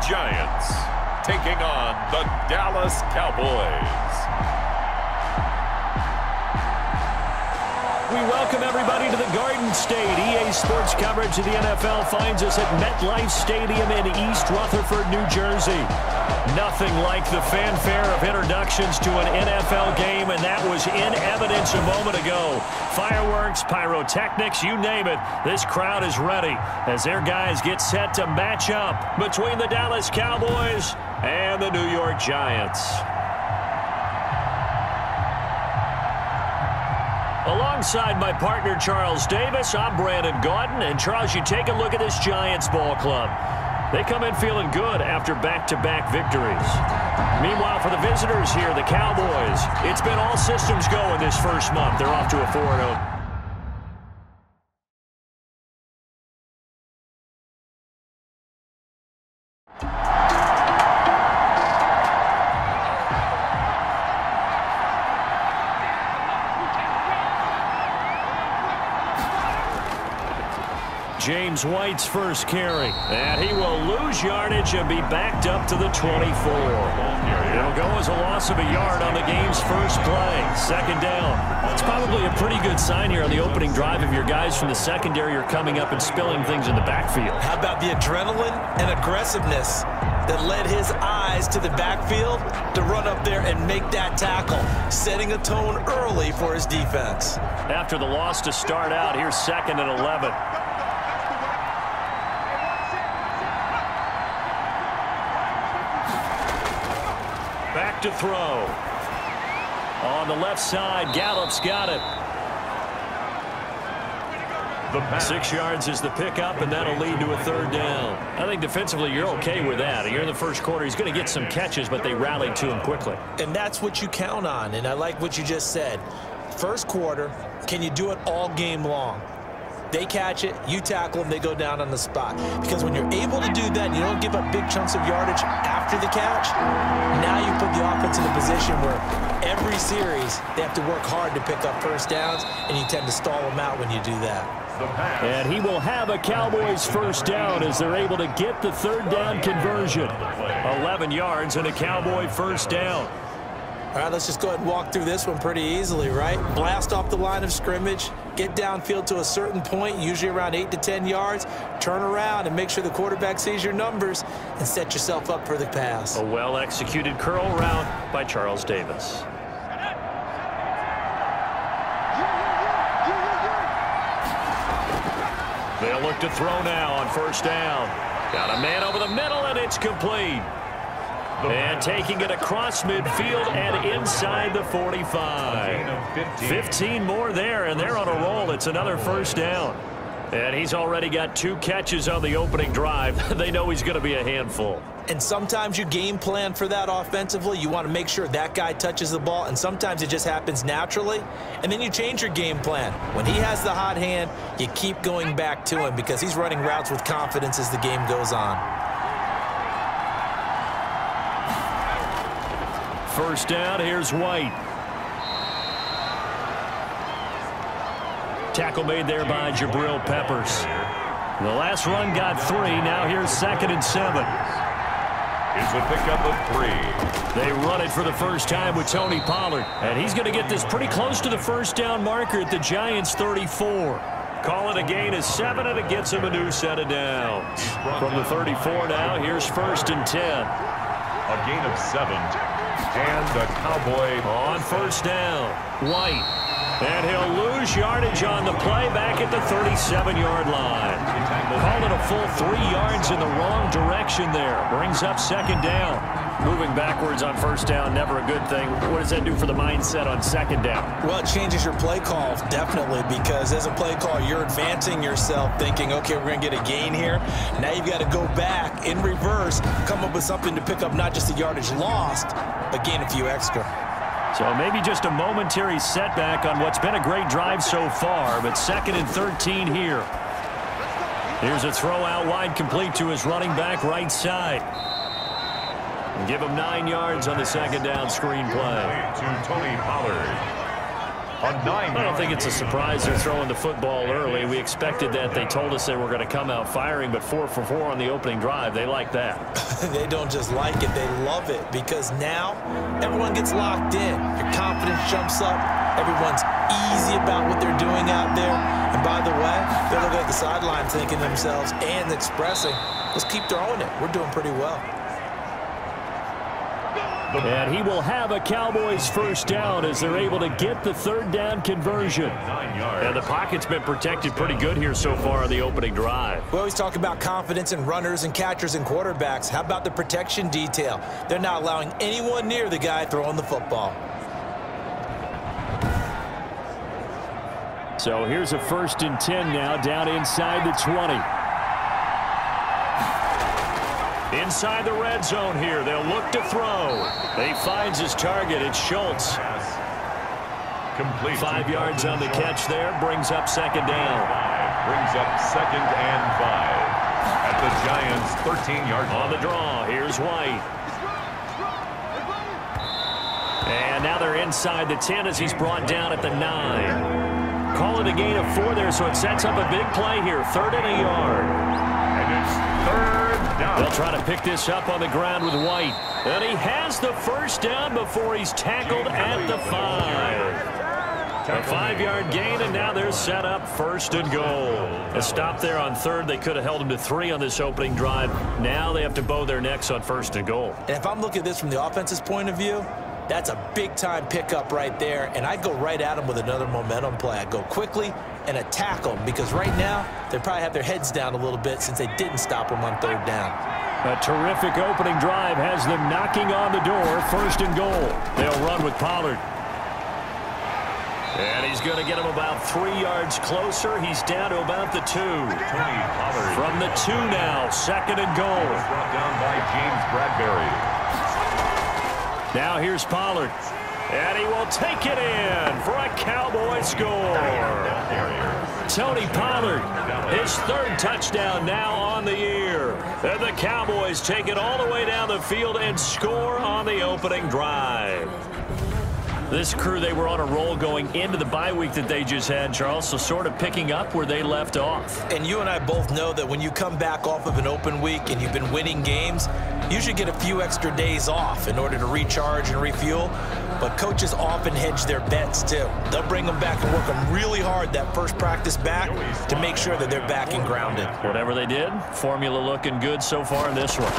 Giants taking on the Dallas Cowboys. We welcome everybody to the Garden State. EA Sports coverage of the NFL finds us at MetLife Stadium in East Rutherford, New Jersey. Nothing like the fanfare of introductions to an NFL game, and that was in evidence a moment ago. Fireworks, pyrotechnics, you name it. This crowd is ready as their guys get set to match up between the Dallas Cowboys and the New York Giants. Alongside my partner, Charles Davis, I'm Brandon Gaudin. And, Charles, you take a look at this Giants ball club. They come in feeling good after back-to-back victories. Meanwhile, for the visitors here, the Cowboys, it's been all systems go in this first month. They're off to a 4-0. James White's first carry, and he will lose yardage and be backed up to the 24. It'll go as a loss of a yard on the game's first play. Second down. That's probably a pretty good sign here on the opening drive of your guys from the secondary are coming up and spilling things in the backfield. How about the adrenaline and aggressiveness that led his eyes to the backfield to run up there and make that tackle, setting a tone early for his defense. After the loss to start out, here's 2nd and 11. Back to throw. On the left side, Gallup's got it. 6 yards is the pickup, and that'll lead to a 3rd down. I think defensively you're okay with that. Here in the first quarter, he's going to get some catches, but they rallied to him quickly. And that's what you count on, and I like what you just said. First quarter, can you do it all game long? They catch it, you tackle them, they go down on the spot. Because when you're able to do that and you don't give up big chunks of yardage after the catch, now you put the offense in a position where every series they have to work hard to pick up first downs, and you tend to stall them out when you do that. And he will have a Cowboys first down as they're able to get the 3rd down conversion. 11 yards and a Cowboy first down. All right, let's just go ahead and walk through this one pretty easily, right? Blast off the line of scrimmage, get downfield to a certain point, usually around 8 to 10 yards, turn around and make sure the quarterback sees your numbers and set yourself up for the pass. A well-executed curl route by Charles Davis. They'll look to throw now on first down. Got a man over the middle, and it's complete. And taking it across midfield and inside the 45. 15 more there, and they're on a roll. It's another first down. And he's already got 2 catches on the opening drive. They know he's going to be a handful. And sometimes you game plan for that offensively. You want to make sure that guy touches the ball, and sometimes it just happens naturally. And then you change your game plan. When he has the hot hand, you keep going back to him because he's running routes with confidence as the game goes on. First down, here's White. Tackle made there by Jabril Peppers. The last run got 3. Now here's 2nd and 7. Here's a pickup of 3. They run it for the first time with Tony Pollard. And he's going to get this pretty close to the first down marker at the Giants' 34. Call it a gain of 7, and it gets him a new set of downs. From the 34 now, here's 1st and 10. A gain of 7. And the Cowboy on first down. White. And he'll lose yardage on the play back at the 37-yard line. Called it a full 3 yards in the wrong direction there. Brings up 2nd down. Moving backwards on first down, never a good thing. What does that do for the mindset on 2nd down? Well, it changes your play call, definitely, because as a play call, you're advancing yourself thinking, okay, we're going to get a gain here. Now you've got to go back in reverse, come up with something to pick up not just the yardage lost, but gain a few extra. So maybe just a momentary setback on what's been a great drive so far, but 2nd and 13 here. Here's a throw out wide, complete to his running back right side. And give him 9 yards on the 2nd down screen play. To Tony Pollard. A 9-yard. I don't think it's a surprise they're throwing the football early. We expected that. They told us they were going to come out firing, but 4 for 4 on the opening drive. They like that. They don't just like it, they love it, because now everyone gets locked in. Your confidence jumps up. Everyone's easy about what they're doing out there. And by the way, they're looking at the sideline thinking to themselves and expressing, let's keep throwing it. We're doing pretty well. And he will have a Cowboys first down as they're able to get the 3rd down conversion. And the pocket's been protected pretty good here so far on the opening drive. We always talk about confidence in runners and catchers and quarterbacks. How about the protection detail? They're not allowing anyone near the guy throwing the football. So here's a 1st and 10 now down inside the 20. Inside the red zone here. They'll look to throw. He finds his target. It's Schultz. Complete. 5 yards on the catch there. Brings up 2nd down. Brings up 2nd and 5 at the Giants' 13-yard line. On the draw, here's White. And now they're inside the 10 as he's brought down at the 9. Call it a gain of 4 there, so it sets up a big play here. 3rd and a yard. And it's 3rd down. They'll try to pick this up on the ground with White. And he has the 1st down before he's tackled at the 5. A 5-yard gain, and now they're set up 1st and goal. A stop there on 3rd. They could have held him to 3 on this opening drive. Now they have to bow their necks on 1st and goal. And if I'm looking at this from the offense's point of view, that's a big-time pickup right there, and I'd go right at him with another momentum play. I'd go quickly and attack them, because right now they probably have their heads down a little bit since they didn't stop him on 3rd down. A terrific opening drive has them knocking on the door. 1st and goal. They'll run with Pollard. And he's going to get him about 3 yards closer. He's down to about the 2. Tony Pollard. From the 2 now, 2nd and goal. Brought down by James Bradbury. Now here's Pollard. And he will take it in for a Cowboy score. Tony Pollard, his 3rd touchdown now on the year. And the Cowboys take it all the way down the field and score on the opening drive. This crew, they were on a roll going into the bye week that they just had, Charles, so sort of picking up where they left off. And you and I both know that when you come back off of an open week and you've been winning games, you should get a few extra days off in order to recharge and refuel. But coaches often hedge their bets, too. They'll bring them back and work them really hard that first practice back to make sure that they're back and grounded. Whatever they did, formula looking good so far in this one.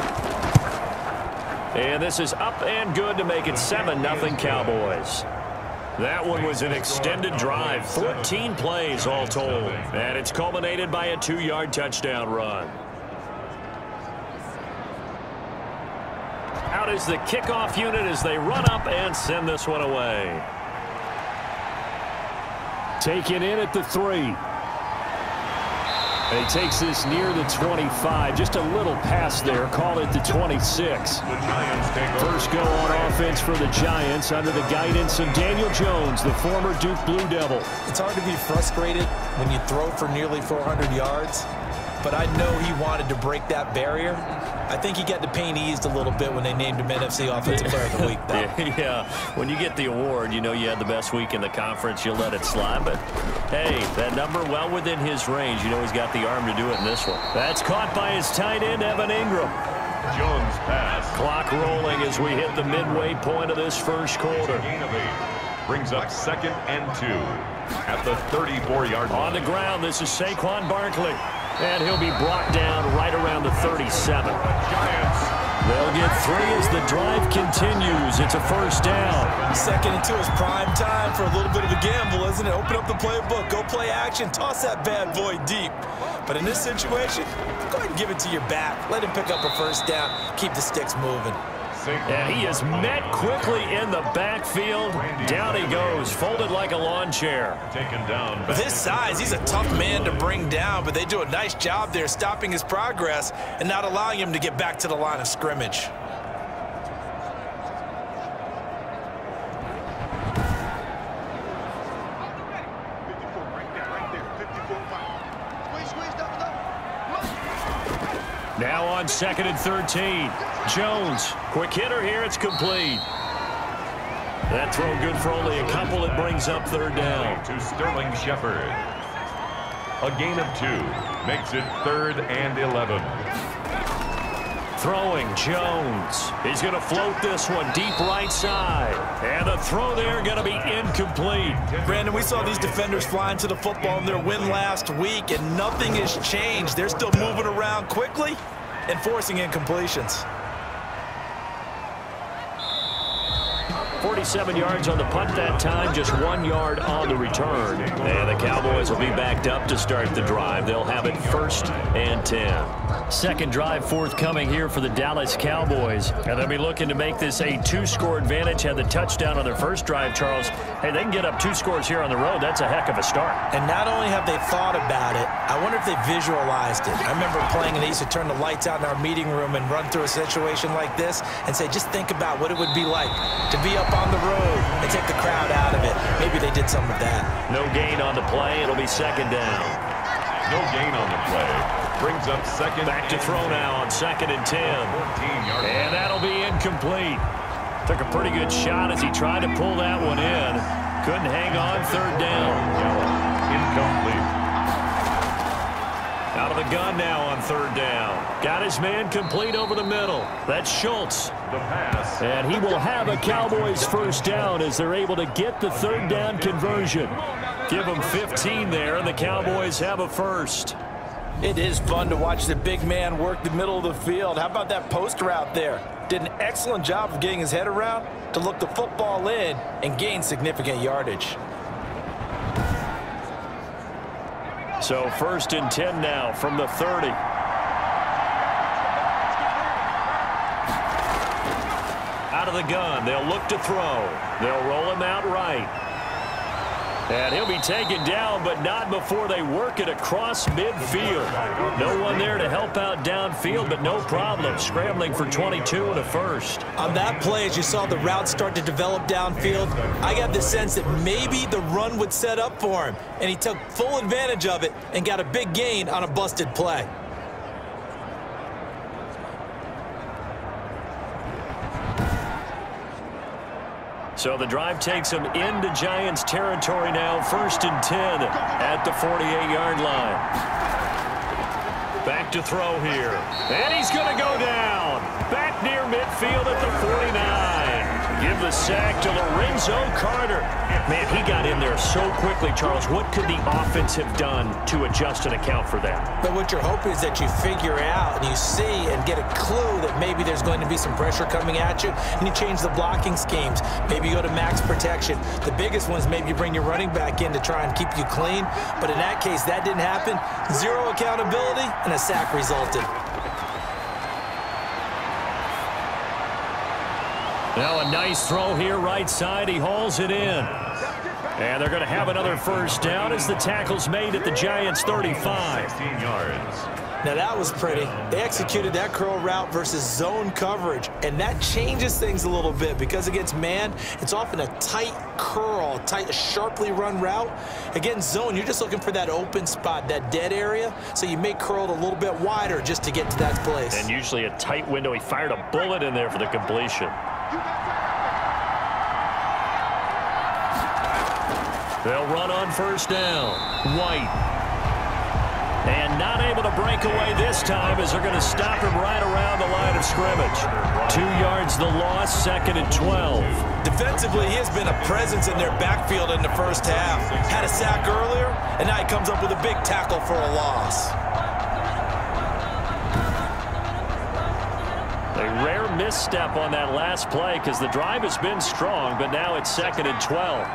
And this is up and good to make it 7-0 Cowboys. That one was an extended drive, 14 plays all told. And it's culminated by a 2-yard touchdown run. Out is the kickoff unit as they run up and send this one away. Taken in at the 3. And he takes this near the 25. Just a little pass there. Call it the 26. First go on offense for the Giants under the guidance of Daniel Jones, the former Duke Blue Devil. It's hard to be frustrated when you throw for nearly 400 yards, but I know he wanted to break that barrier. I think he got the pain eased a little bit when they named him NFC Offensive Player of the Week, though. Yeah, when you get the award, you know you had the best week in the conference, you'll let it slide. But, hey, that number well within his range. You know he's got the arm to do it in this one. That's caught by his tight end, Evan Ingram. Jones pass. Clock rolling as we hit the midway point of this first quarter. Gain of 8. Brings up 2nd and 2 at the 34-yard line. On the ground, this is Saquon Barkley. And he'll be brought down right around the 37. Giants. They'll get 3 as the drive continues. It's a first down. 2nd and 2 is prime time for a little bit of a gamble, isn't it? Open up the playbook, go play action, toss that bad boy deep. But in this situation, go ahead and give it to your back. Let him pick up a first down. Keep the sticks moving. And he is met quickly in the backfield. Down he goes, folded like a lawn chair. Taken down. With his size, he's a tough man to bring down, but they do a nice job there stopping his progress and not allowing him to get back to the line of scrimmage. Now on 2nd and 13. Jones, quick hitter here, it's complete. That throw good for only a couple. It brings up third down. To Sterling Shepard. A gain of 2 makes it 3rd and 11. Throwing Jones. He's going to float this one deep right side. And the throw there going to be incomplete. Brandon, we saw these defenders flying to the football in their win last week, and nothing has changed. They're still moving around quickly and forcing incompletions. 47 yards on the punt that time, just 1 yard on the return. And the Cowboys will be backed up to start the drive. They'll have it 1st and 10. Second drive forthcoming here for the Dallas Cowboys. And they'll be looking to make this a 2-score advantage. Had the touchdown on their first drive, Charles. Hey, they can get up 2 scores here on the road. That's a heck of a start. And not only have they thought about it, I wonder if they visualized it. I remember playing and they used to turn the lights out in our meeting room and run through a situation like this and say, just think about what it would be like to be up on the road and take the crowd out of it. Maybe they did some of that. No gain on the play. It'll be second down. No gain on the play. Brings up second. Back to throw now on 2nd and 10. And that'll be incomplete. Took a pretty good shot as he tried to pull that one in. Couldn't hang on. 3rd down. Incomplete. Out of the gun now on 3rd down. Got his man complete over the middle. That's Schultz. The pass. And he will have a Cowboys 1st down as they're able to get the 3rd down conversion. Give them 15 there, and the Cowboys have a 1st. It is fun to watch the big man work the middle of the field. How about that post route there? Did an excellent job of getting his head around to look the football in and gain significant yardage. So 1st and 10 now from the 30. Out of the gun, they'll look to throw. They'll roll him out right. And he'll be taken down, but not before they work it across midfield. No one there to help out downfield, but no problem. Scrambling for 22 and a 1st. On that play, as you saw the route start to develop downfield, I got the sense that maybe the run would set up for him. And he took full advantage of it and got a big gain on a busted play. So the drive takes him into Giants territory now. 1st and 10 at the 48-yard line. Back to throw here. And he's going to go down. Back near midfield at the 49. Give the sack to Lorenzo Carter. Man, he got in there so quickly, Charles. What could the offense have done to adjust and account for that? But what you're hoping is that you figure out and you see and get a clue that maybe there's going to be some pressure coming at you, and you change the blocking schemes. Maybe you go to max protection. The biggest one is maybe you bring your running back in to try and keep you clean. But in that case, that didn't happen. 0 accountability, and a sack resulted. Now a nice throw here right side. He hauls it in. And they're going to have another 1st down as the tackle's made at the Giants' 35. 16 yards. Now that was pretty. They executed that curl route versus zone coverage, and that changes things a little bit because against man, it's often a tight curl, tight, sharply run route. Against zone, you're just looking for that open spot, that dead area, so you may curl it a little bit wider just to get to that place. And usually a tight window. He fired a bullet in there for the completion. They'll run on 1st down. White. And not able to break away this time as they're going to stop him right around the line of scrimmage. 2 yards the loss, 2nd and 12. Defensively, he has been a presence in their backfield in the first half. Had a sack earlier, and now he comes up with a big tackle for a loss. A rare misstep on that last play because the drive has been strong, but now it's 2nd and 12.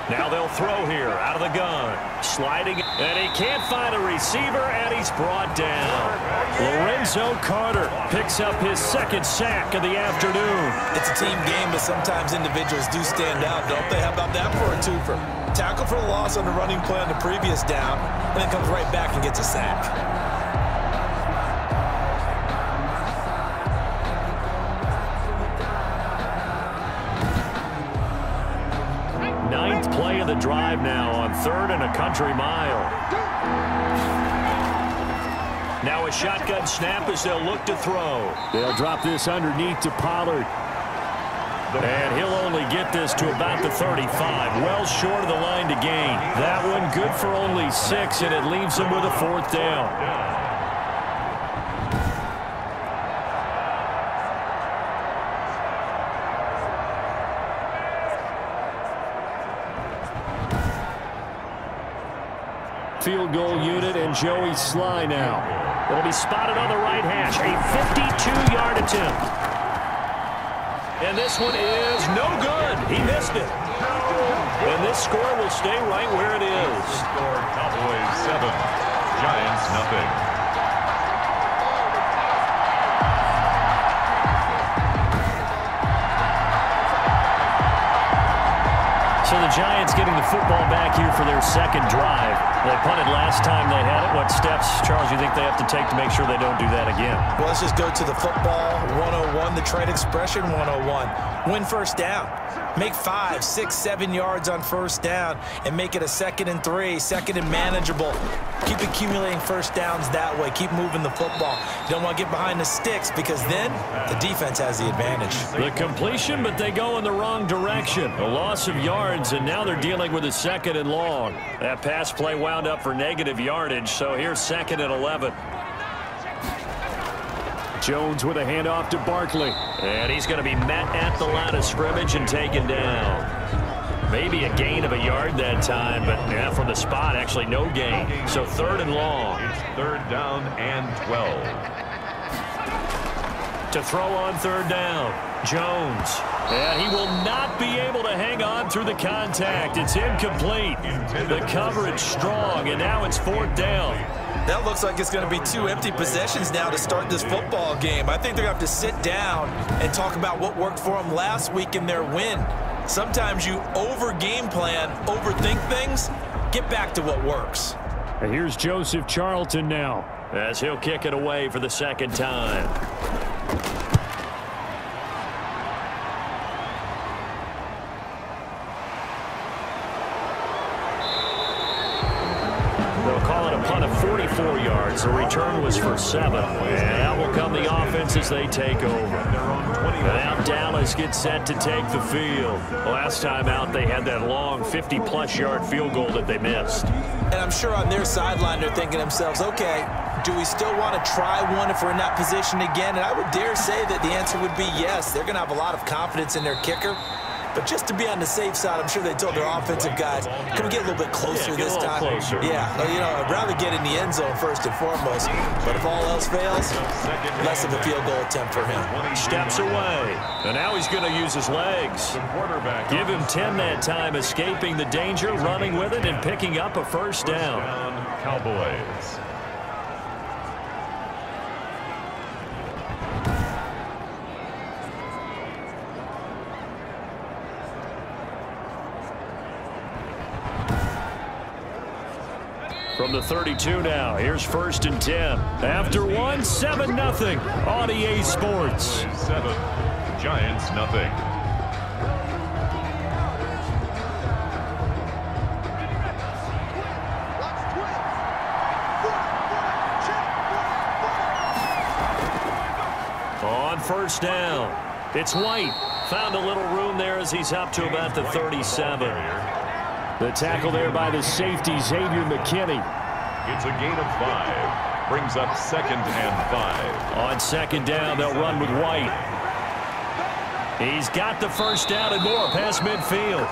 Now they'll throw here out of the gun. Sliding, and he can't find a receiver, and he's brought down. Lorenzo Carter picks up his 2nd sack of the afternoon. It's a team game, but sometimes individuals do stand out, don't they? How about that for a twofer? Tackle for the loss on the running play on the previous down, and then comes right back and gets a sack. Play of the drive now on 3rd and a country mile. Now a shotgun snap as they'll look to throw. They'll drop this underneath to Pollard. And he'll only get this to about the 35, well short of the line to gain. That one good for only 6, and it leaves him with a 4th down. Field goal unit and Joey Sly now. It'll be spotted on the right hash. A 52-yard attempt. And this one is no good. He missed it. And this score will stay right where it is. Score Cowboys 7, Giants nothing. So the Giants getting the football back here for their 2nd drive. They punted last time they had it. What steps, Charles, you think they have to take to make sure they don't do that again? Well, let's just go to the football 101, the trade expression 101. Win first down. Make 5, 6, 7 yards on first down and make it a 2nd and 3, 2nd and manageable. Keep accumulating first downs that way. Keep moving the football. You don't want to get behind the sticks because then the defense has the advantage. The completion, but they go in the wrong direction. A loss of yards, and now they're dealing with a 2nd and long. That pass play wound up for negative yardage, so here's 2nd and 11. Jones with a handoff to Barkley. And he's going to be met at the line of scrimmage and taken down. Maybe a gain of a yard that time, but yeah, from the spot, actually no gain. So 3rd and long. It's 3rd down and 12. To throw on 3rd down, Jones. And he will not be able to hang on through the contact. It's incomplete. The coverage strong, and now it's 4th down. That looks like it's going to be 2 empty possessions now to start this football game. I think they're going to have to sit down and talk about what worked for them last week in their win. Sometimes you over-game plan, overthink things. Get back to what works. And here's Joseph Charlton now as he'll kick it away for the 2nd time. Punt of 44 yards. The return was for 7. And out will come the offense as they take over. And now Dallas gets set to take the field. Last time out, they had that long 50-plus yard field goal that they missed. And I'm sure on their sideline, they're thinking to themselves, okay, do we still want to try one if we're in that position again? And I would dare say that the answer would be yes. They're going to have a lot of confidence in their kicker. But just to be on the safe side, I'm sure they told their offensive guys, can we get a little bit closer this time? Closer. Yeah, well, you know, I'd rather get in the end zone first and foremost. But if all else fails, less of a field goal attempt for him. Steps away. And now he's going to use his legs. Give him 10 that time, escaping the danger, running with it, and picking up a 1st down. Cowboys. From the 32 now, here's 1st and 10. After 1, 7-0 on EA Sports. 7, Giants nothing. On 1st down, it's White. Found a little room there as he's up to about the 37. The tackle there by the safety, Xavier McKinney. It's a gain of 5. Brings up 2nd and 5. On 2nd down, they'll run with White. He's got the 1st down and more past midfield.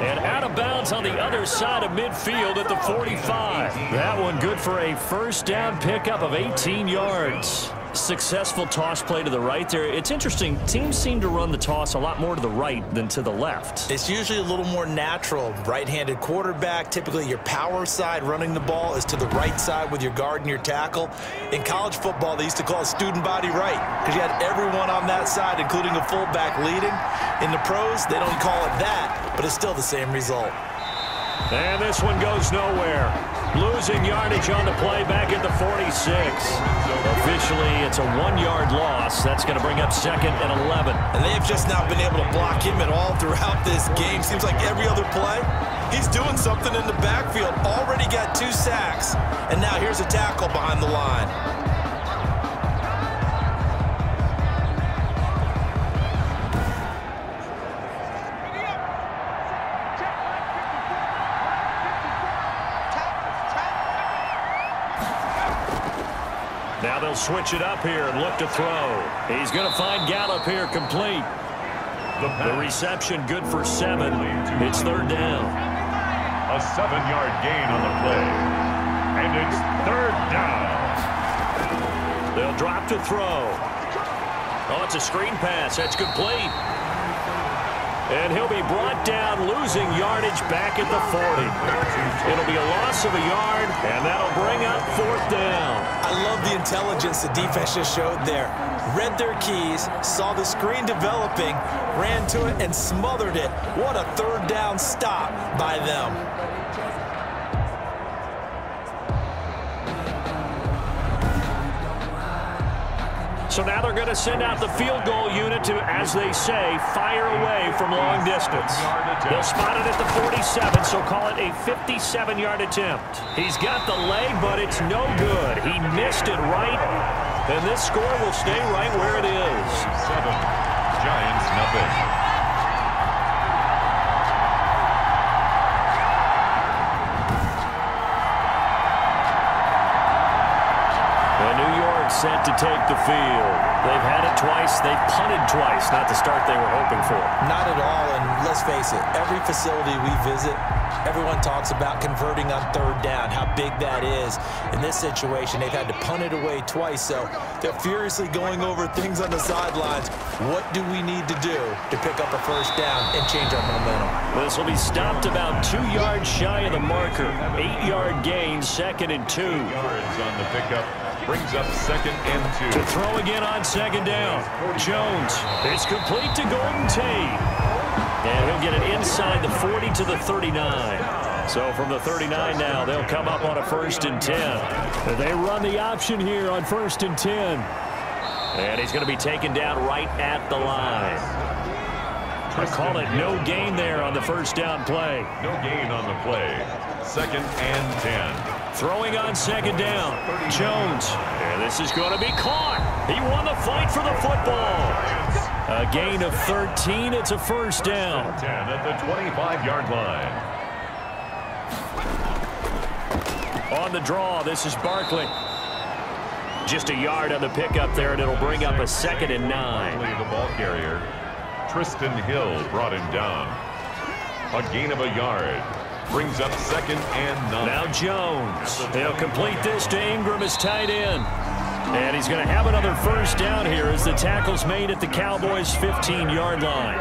And out of bounds on the other side of midfield at the 45. That one good for a 1st down pickup of 18 yards. Successful toss play to the right there. It's interesting. Teams seem to run the toss a lot more to the right than to the left. It's usually a little more natural. Right-handed quarterback, typically your power side running the ball is to the right side with your guard and your tackle. In college football, they used to call it student body right because you had everyone on that side, including a fullback leading. In the pros, they don't call it that, but it's still the same result. And this one goes nowhere. Losing yardage on the play back at the 46. Officially, it's a 1-yard loss. That's going to bring up 2nd and 11. And they've just not been able to block him at all throughout this game. Seems like every other play, he's doing something in the backfield. Already got 2 sacks. And now here's a tackle behind the line. They'll switch it up here and look to throw. He's going to find Gallup here complete. The reception good for 7. It's 3rd down. A 7-yard gain on the play. And it's 3rd down. They'll drop to throw. Oh, it's a screen pass. That's complete. And he'll be brought down, losing yardage back at the 40. It'll be a loss of a yard, and that'll bring up 4th down. I love the intelligence the defense just showed there. Read their keys, saw the screen developing, ran to it, and smothered it. What a 3rd down stop by them. So now they're going to send out the field goal unit to, as they say, fire away from long distance. They'll spot it at the 47, so call it a 57-yard attempt. He's got the leg, but it's no good. He missed it right, and this score will stay right where it is. 7, Giants nothing. Set to take the field. They've had it twice. They've punted twice. Not the start they were hoping for. Not at all, and let's face it, every facility we visit, everyone talks about converting on 3rd down, how big that is. In this situation, they've had to punt it away twice, so they're furiously going over things on the sidelines. What do we need to do to pick up a 1st down and change our momentum? This will be stopped about 2 yards shy of the marker. 8-yard gain, 2nd and 2. Yards on the pickup. Brings up 2nd and 2. To throw again on 2nd down. Jones. It's complete to Golden Tate. And he'll get it inside the 40 to the 39. So from the 39 now, they'll come up on a 1st and 10. They run the option here on 1st and 10. And he's going to be taken down right at the line. I call it no gain there on the 1st down play. No gain on the play. 2nd and 10. Throwing on 2nd down. Jones. And this is going to be caught. He won the fight for the football. A gain of 13. It's a 1st down. 10 at the 25-yard line. On the draw, this is Barkley. Just a yard on the pickup there, and it'll bring up a 2nd and 9. The ball carrier. Tristan Hill brought him down. A gain of a yard. Brings up 2nd and 9. Now Jones. He'll complete this to Ingram as tight end. And he's going to have another 1st down here as the tackle's made at the Cowboys' 15-yard line.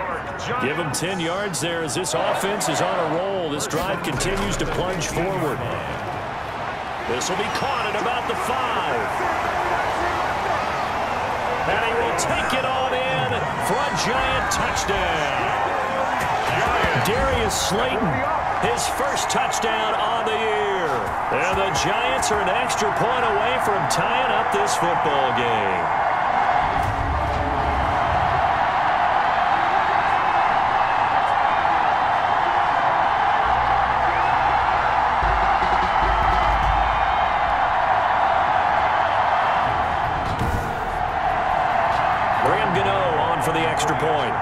Give him 10 yards there as this offense is on a roll. This drive continues to plunge forward. This will be caught at about the 5. And he will take it on in for a Giant touchdown. Darius Slayton, his 1st touchdown on the year. And the Giants are an extra point away from tying up this football game. Graham Gano on for the extra point.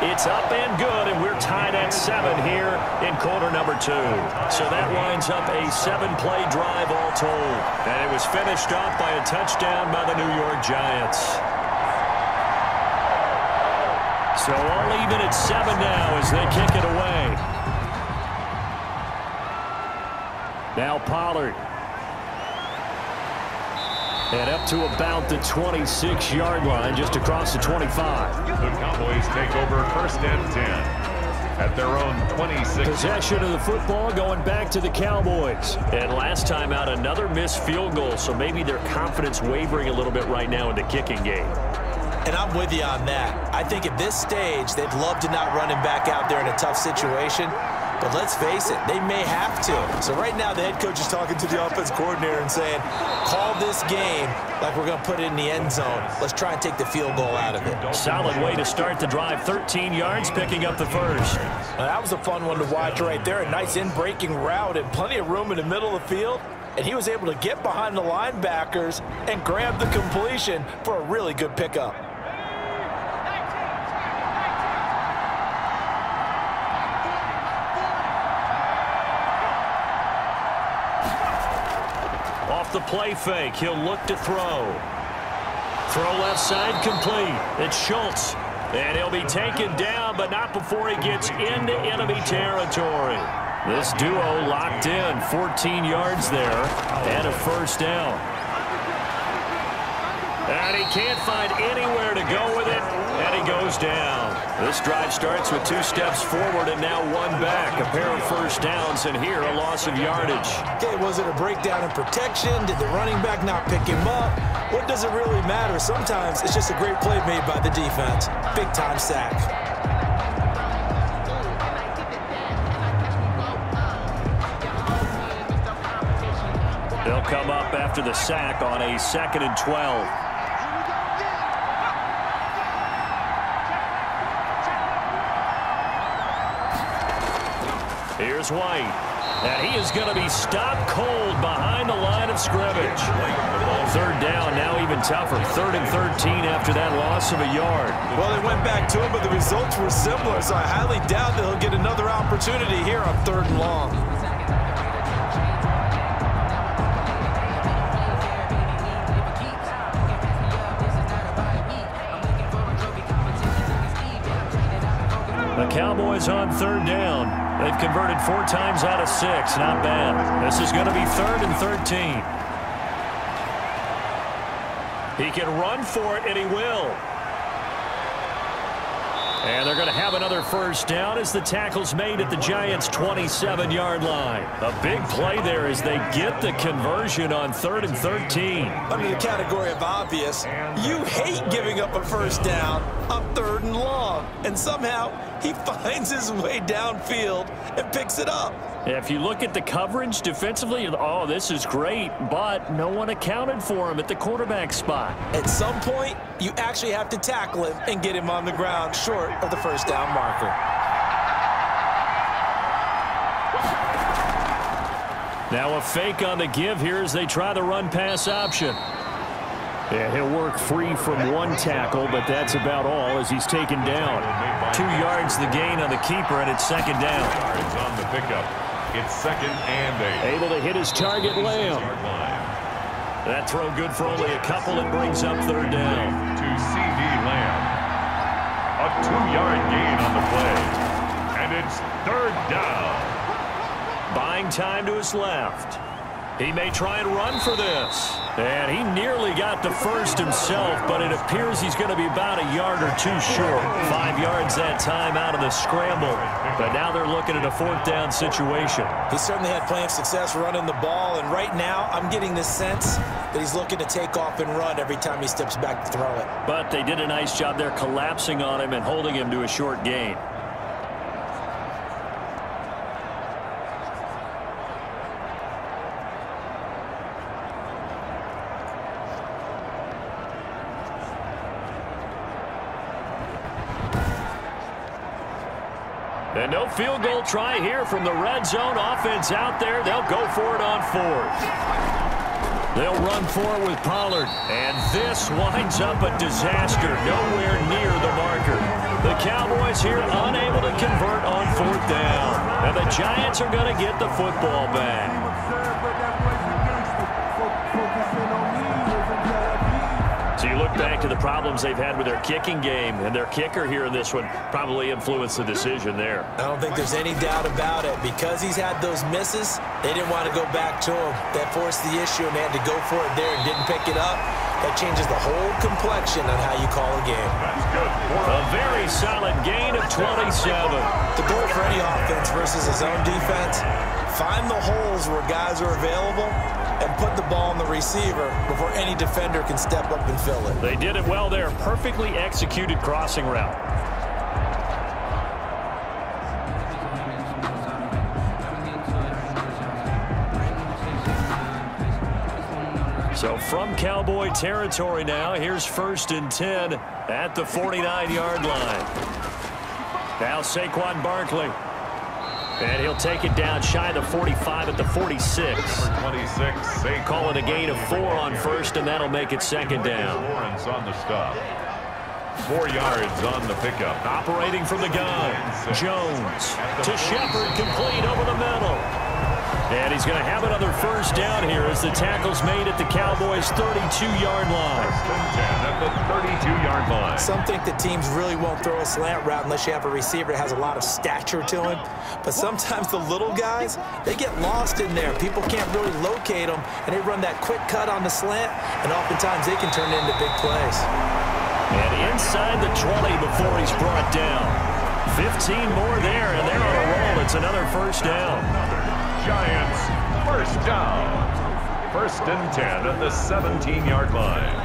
It's up and good, and we're tied at 7 here in quarter number 2. So that winds up a 7-play drive all told. And it was finished off by a touchdown by the New York Giants. So all even at 7 now as they kick it away. Now Pollard. And up to about the 26-yard line, just across the 25. The Cowboys take over 1st and 10 at their own 26. Possession of the football going back to the Cowboys. And last time out, another missed field goal, so maybe their confidence wavering a little bit right now in the kicking game. And I'm with you on that. I think at this stage, they'd love to not run him back out there in a tough situation. But let's face it, they may have to. So right now, the head coach is talking to the offense coordinator and saying, call this game like we're going to put it in the end zone. Let's try and take the field goal out of it. Solid way to start the drive. 13 yards, picking up the 1st. Now, that was a fun one to watch right there. A nice in-breaking route and plenty of room in the middle of the field. And he was able to get behind the linebackers and grab the completion for a really good pickup. off the play fake. He'll look to throw. Throw left side complete. It's Schultz. And he'll be taken down, but not before he gets into enemy territory. This duo locked in. 14 yards there and a first down. And he can't find anywhere to go with it, and he goes down. This drive starts with 2 steps forward and now 1 back. A pair of first downs, and here a loss of yardage. Okay, was it a breakdown in protection? Did the running back not pick him up? What does it really matter? Sometimes it's just a great play made by the defense. Big-time sack. They'll come up after the sack on a 2nd and 12. Here's White. And he is going to be stopped cold behind the line of scrimmage. 3rd down, now even tougher. 3rd and 13 after that loss of a yard. Well, they went back to him, but the results were similar, so I highly doubt that he'll get another opportunity here on 3rd and long. The Cowboys on 3rd down. They've converted 4 times out of 6. Not bad. This is going to be 3rd and 13. He can run for it, and he will. And they're going to have another first down as the tackle's made at the Giants' 27-yard line. A big play there as they get the conversion on 3rd and 13. Under the category of obvious, you hate giving up a first down on 3rd and long. And somehow he finds his way downfield and picks it up. If you look at the coverage defensively, oh, this is great, but no one accounted for him at the quarterback spot. At some point, you actually have to tackle him and get him on the ground short of the first down marker. Now a fake on the give here as they try the run-pass option. Yeah, he'll work free from 1 tackle, but that's about all as he's taken down. 2 yards the gain on the keeper, and it's 2nd down. Yards on the pickup. It's 2nd and 8. Able to hit his target, Lamb. That throw good for only a couple. It brings up 3rd down. To C.D. Lamb. A 2-yard gain on the play. And it's 3rd down. Buying time to his left. He may try and run for this. And he nearly got the first himself, but it appears he's going to be about a yard or 2 short. 5 yards that time out of the scramble. But now they're looking at a 4th down situation. He certainly had plenty of success running the ball, and right now I'm getting the sense that he's looking to take off and run every time he steps back to throw it. But they did a nice job there collapsing on him and holding him to a short gain. And no field goal try here from the red zone. Offense out there. They'll go for it on 4th. They'll run for it with Pollard. And this winds up a disaster. Nowhere near the marker. The Cowboys here unable to convert on 4th down. And the Giants are going to get the football back. So you look back to the problems they've had with their kicking game, and their kicker here in this one probably influenced the decision there. I don't think there's any doubt about it. Because he's had those misses, they didn't want to go back to him. That forced the issue, and they had to go for it there and didn't pick it up. That changes the whole complexion on how you call a game. That's good. A very solid gain of 27. The goal for any offense versus his own defense, find the holes where guys are available and put the ball on the receiver before any defender can step up and fill it. They did it well there. Perfectly executed crossing route. So from Cowboy territory now, here's 1st and 10 at the 49-yard line. Now Saquon Barkley. And he'll take it down shy of the 45 at the 46. Number 26. Call it a gain of 4 on 1st, and that'll make it 2nd down. Lawrence on the stop. 4 yards on the pickup. Operating from the gun. Jones to Shepard, complete over the middle. And he's going to have another first down here as the tackle's made at the Cowboys' 32-yard line. First and 10 at the 32-yard line. Some think the teams really won't throw a slant route unless you have a receiver that has a lot of stature to him. But sometimes the little guys, they get lost in there. People can't really locate them, and they run that quick cut on the slant, and oftentimes they can turn it into big plays. And inside the 20 before he's brought down. 15 more there, and they're on a roll. It's another first down. Giants, first down. First and 10 at the 17-yard line.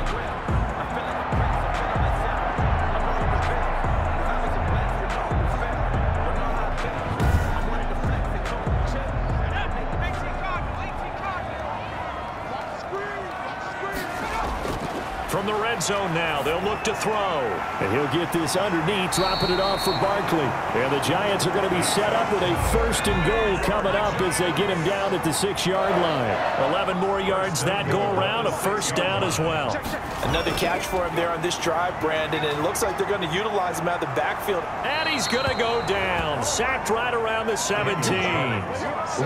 From the red zone now, they'll look to throw. And he'll get this underneath, dropping it off for Barkley. And the Giants are going to be set up with a first and goal coming up as they get him down at the 6-yard line. 11 more yards that go around, a first down as well. Another catch for him there on this drive, Brandon, and it looks like they're going to utilize him out of the backfield. And he's going to go down, sacked right around the 17.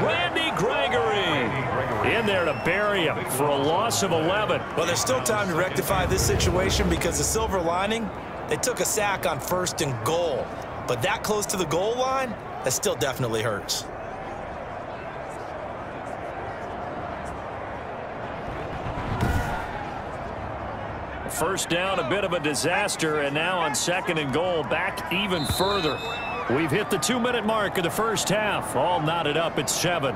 Randy Gregory in there to bury him for a loss of 11. Well, there's still time to rectify this situation because the silver lining, they took a sack on first and goal. But that close to the goal line, that still definitely hurts. First down, a bit of a disaster, and now on second and goal, back even further. We've hit the 2-minute mark of the first half. All knotted up at 7.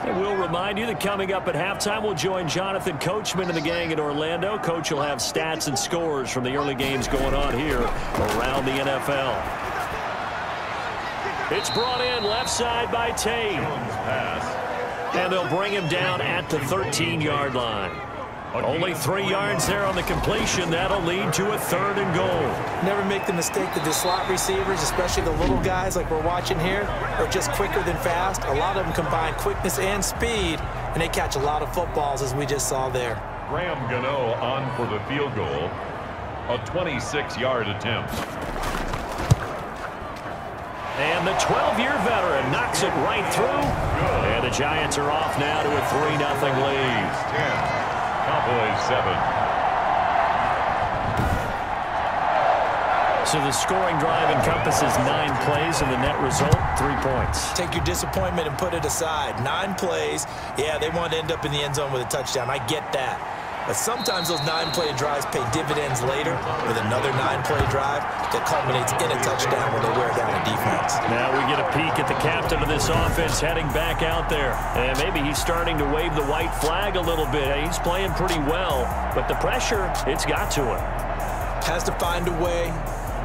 And we'll remind you that coming up at halftime, we'll join Jonathan Coachman and the gang in Orlando. Coach will have stats and scores from the early games going on here around the NFL. It's brought in left side by Tate. And they'll bring him down at the 13-yard line. Only 3 yards there on the completion. That'll lead to a third and goal. Never make the mistake that the slot receivers, especially the little guys like we're watching here, are just quicker than fast. A lot of them combine quickness and speed, and they catch a lot of footballs, as we just saw there. Graham Gano on for the field goal. A 26-yard attempt. And the 12-year veteran knocks it right through. And the Giants are off now to a 3-0 lead. 10. Cowboys 7. So the scoring drive encompasses 9 plays, and the net result, 3 points. Take your disappointment and put it aside. 9 plays. Yeah, they want to end up in the end zone with a touchdown. I get that. But sometimes those 9-play drives pay dividends later with another 9-play drive that culminates in a touchdown when they wear down a defense. Now we get a peek at the captain of this offense heading back out there. And maybe he's starting to wave the white flag a little bit. He's playing pretty well, but the pressure, it's got to him. Has to find a way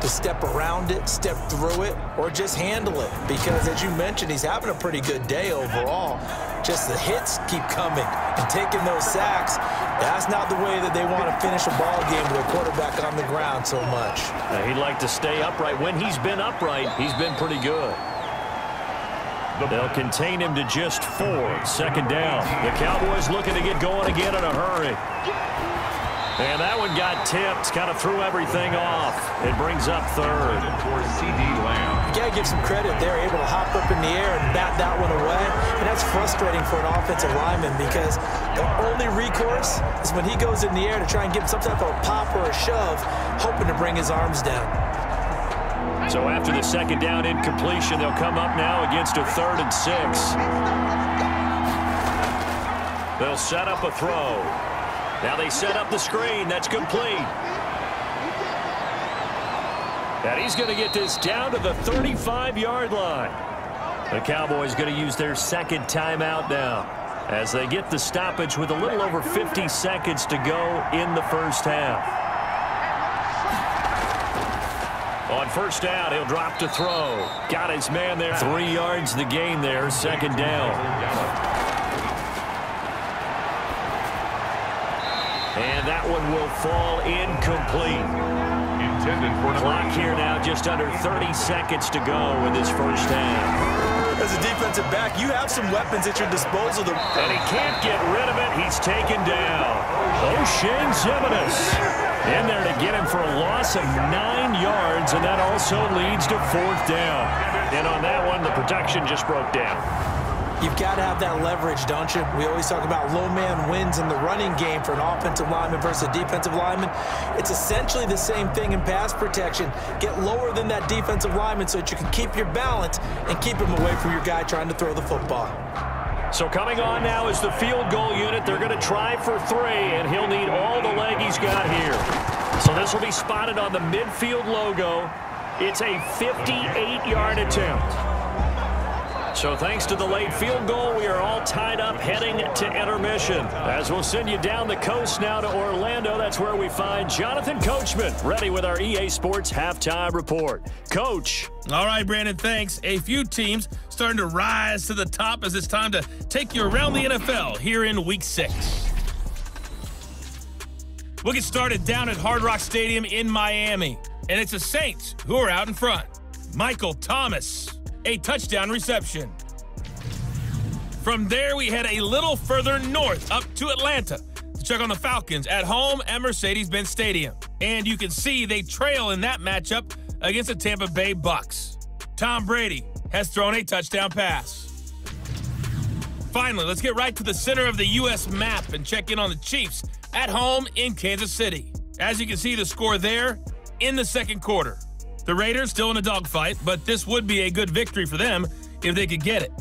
to step around it, step through it, or just handle it. Because, as you mentioned, he's having a pretty good day overall. Just the hits keep coming and taking those sacks. That's not the way that they want to finish a ball game with a quarterback on the ground so much. He'd like to stay upright. When he's been upright, he's been pretty good. They'll contain him to just 4. Second down. The Cowboys looking to get going again in a hurry. And that one got tipped, kind of threw everything off. It brings up third. For C.D. Lamb. You got to give some credit. They're able to hop up in the air and bat that one away. And that's frustrating for an offensive lineman because the only recourse is when he goes in the air to try and give some type of a pop or a shove, hoping to bring his arms down. So after the second down incompletion, they'll come up now against a 3rd and 6. They'll set up a throw. Now they set up the screen. That's complete. And he's going to get this down to the 35-yard line. The Cowboys going to use their second timeout now as they get the stoppage with a little over 50 seconds to go in the first half. On first down, he'll drop to throw. Got his man there. 3 yards the gain there, second down. And that one will fall incomplete. Intended for clock here now, just under 30 seconds to go in this first half. As a defensive back, you have some weapons at your disposal. And he can't get rid of it. He's taken down. O'Shane Ximines in there to get him for a loss of 9 yards, and that also leads to 4th down. And on that one, the protection just broke down. You've got to have that leverage, don't you? We always talk about low man wins in the running game for an offensive lineman versus a defensive lineman. It's essentially the same thing in pass protection. Get lower than that defensive lineman so that you can keep your balance and keep him away from your guy trying to throw the football. So coming on now is the field goal unit. They're going to try for 3, and he'll need all the leg he's got here. So this will be spotted on the midfield logo. It's a 58-yard attempt. So thanks to the late field goal, we are all tied up heading to intermission. As we'll send you down the coast now to Orlando, that's where we find Jonathan Coachman ready with our EA Sports Halftime Report. Coach. All right, Brandon, thanks. A few teams starting to rise to the top as it's time to take you around the NFL here in Week 6. We'll get started down at Hard Rock Stadium in Miami, and it's the Saints who are out in front. Michael Thomas, a touchdown reception. From there, we head a little further north up to Atlanta to check on the Falcons at home at Mercedes-Benz Stadium. And you can see they trail in that matchup against the Tampa Bay Bucks. Tom Brady has thrown a touchdown pass. Finally, let's get right to the center of the U.S. map and check in on the Chiefs at home in Kansas City. As you can see, the score there in the second quarter. The Raiders still in a dogfight, but this would be a good victory for them if they could get it.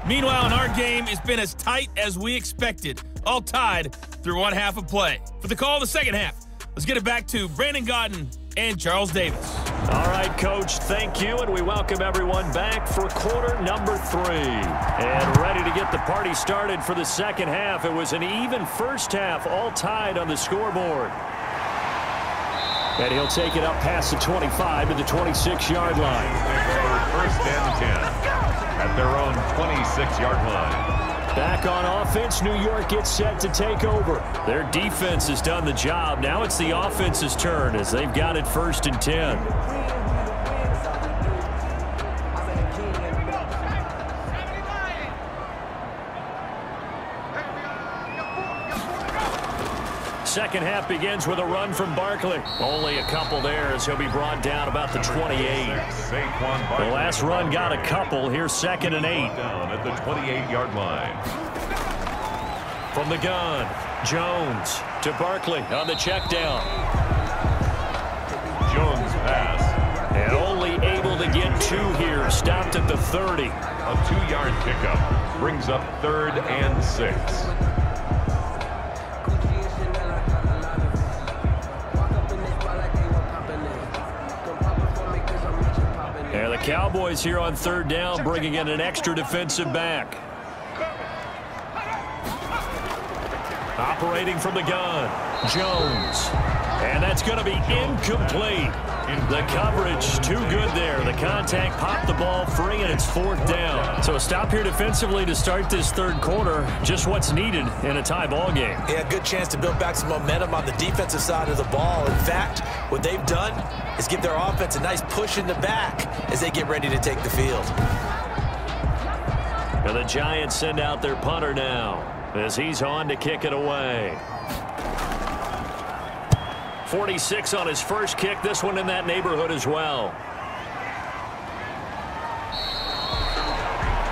Meanwhile, in our game, it's been as tight as we expected, all tied through one half of play. For the call of the second half, let's get it back to Brandon Gaudin and Charles Davis. All right, Coach, thank you, and we welcome everyone back for quarter number 3. And ready to get the party started for the second half. It was an even first half, all tied on the scoreboard. And he'll take it up past the 25 to the 26-yard line. First and 10 at their own 26-yard line. Back on offense, New York gets set to take over. Their defense has done the job. Now it's the offense's turn as they've got it 1st and 10. Second half begins with a run from Barkley. Only a couple there as he'll be brought down about the 28. The last run got a couple. Here's 2nd and 8. Down at the 28-yard line. From the gun, Jones to Barkley on the check down. Jones pass. And only able to get 2 here. Stopped at the 30. A 2-yard pickup brings up 3rd and 6. And the Cowboys here on 3rd down, bringing in an extra defensive back. Operating from the gun, Jones. And that's going to be incomplete. The coverage too good there. The contact popped the ball free, and it's 4th down. So a stop here defensively to start this third quarter. Just what's needed in a tie ball game. Yeah, good chance to build back some momentum on the defensive side of the ball. In fact, what they've done is give their offense a nice push in the back as they get ready to take the field. And the Giants send out their punter now as he's on to kick it away. 46 on his first kick. This one in that neighborhood as well.